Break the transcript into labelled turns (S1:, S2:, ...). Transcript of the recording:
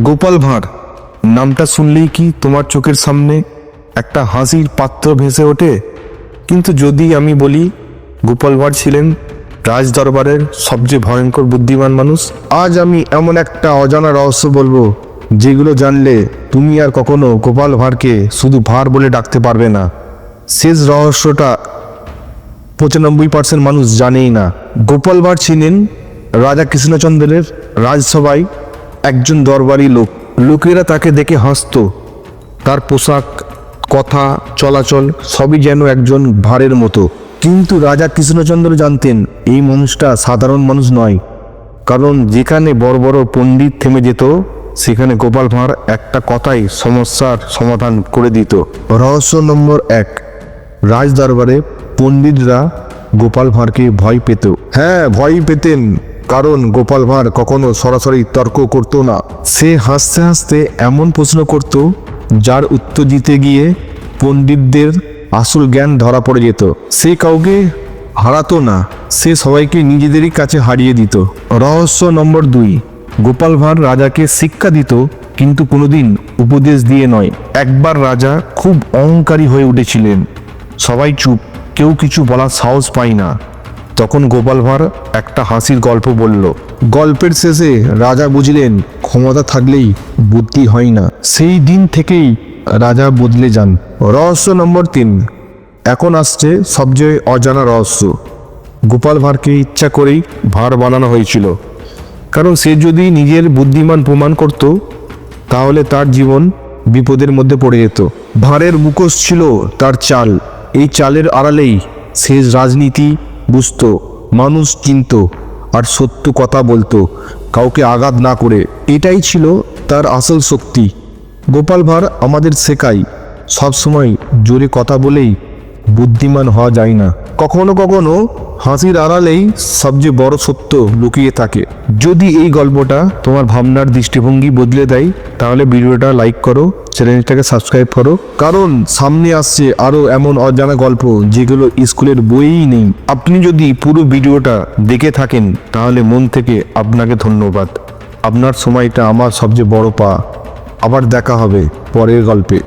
S1: গোপাল ভাঁড় নামটা শুনলেই কি তোমার চোখের সামনে একটা হাসির পাত্র ভেসে ওঠে? কিন্তু যদি আমি বলি গোপাল ভাঁড় ছিলেন রাজ দরবারের সবচেয়ে ভয়ঙ্কর বুদ্ধিমান মানুষ, আজ আমি এমন একটা অজানা রহস্য বলবো যেগুলো জানলে তুমি আর কখনো গোপাল ভাঁড়কে শুধু ভাঁড় বলে ডাকতে পারবে না। শেষ রহস্যটা 95% মানুষ জানেই না। গোপাল ভাঁড় ছিলেন রাজা কৃষ্ণচন্দ্রের রাজসভায় একজন দরবারি লোক। লোকেরা তাকে দেখে হাসত। তার পোশাক, কথা, চলাচল সবই যেন একজন ভাঁড়ের মতো। কিন্তু রাজা কৃষ্ণচন্দ্র জানতেন এই মানুষটা সাধারণ মানুষ নয়, কারণ যেখানে বড় বড় পণ্ডিত থেমে যেত সেখানে গোপাল ভাঁড় একটা কথাই সমস্যার সমাধান করে দিত। রহস্য নম্বর 1, রাজ দরবারে পণ্ডিতরা গোপাল ভাঁড়কে ভয় পেত। হ্যাঁ, ভয় পেতেন, কারণ গোপাল ভাঁড় কখনো সরাসরি তর্ক করতো না। সে হাসতে হাসতে এমন প্রশ্ন করত যার উত্তর দিতে গিয়ে পণ্ডিতদের আসল জ্ঞান ধরা পড়ে যেত। সে কাউকে হারাতো না, সে সবাইকে নিজেদেরই কাছে হারিয়ে দিত। রহস্য নম্বর 2, গোপাল ভাঁড় রাজাকে শিক্ষা দিত, কিন্তু কোনোদিন উপদেশ দিয়ে নয়। একবার রাজা খুব অহংকারী হয়ে উঠেছিলেন। সবাই চুপ, কেউ কিছু বলার সাহস পায় না। তখন গোপাল ভাঁড় একটা হাসির গল্প বলল। গল্পের শেষে রাজা বুঝলেন ক্ষমতা থাকলেই বুদ্ধি হয় না। সেই দিন থেকেই রাজা বদলে যান। রহস্য নম্বর 3, এখন আসছে সবচেয়ে অজানা রহস্য। গোপাল ভাঁড়কে ইচ্ছা করেই ভাঁড় বানানো হয়েছিল, কারণ সে যদি নিজের বুদ্ধিমান প্রমাণ করত তাহলে তার জীবন বিপদের মধ্যে পড়ে যেত। ভাঁড়ের মুখোশ ছিল তার চাল। এই চালের আড়ালেই সে রাজনীতি বুঝত, মানুষ চিনত আর সত্য কথা বলতো, কাউকে আঘাত না করে। এটাই ছিল তার আসল শক্তি। গোপাল ভাঁড় আমাদের শেখায় সবসময় জোরে কথা বলেই বুদ্ধিমান হওয়া যায় না। কখনো কখনো হাসির আড়ালেই সবচেয়ে বড় সত্য লুকিয়ে থাকে। যদি এই গল্পটা তোমার ভাবনার দৃষ্টিভঙ্গি বদলে দেয় তাহলে ভিডিওটা লাইক করো, চ্যানেলটাকে সাবস্ক্রাইব করো, কারণ সামনে আসছে আরও এমন অজানা গল্প যেগুলো স্কুলের বইই নেই। আপনি যদি পুরো ভিডিওটা দেখে থাকেন তাহলে মন থেকে আপনাকে ধন্যবাদ। আপনার সময়টা আমার সবচেয়ে বড় পাওয়া। আবার দেখা হবে পরের গল্পে।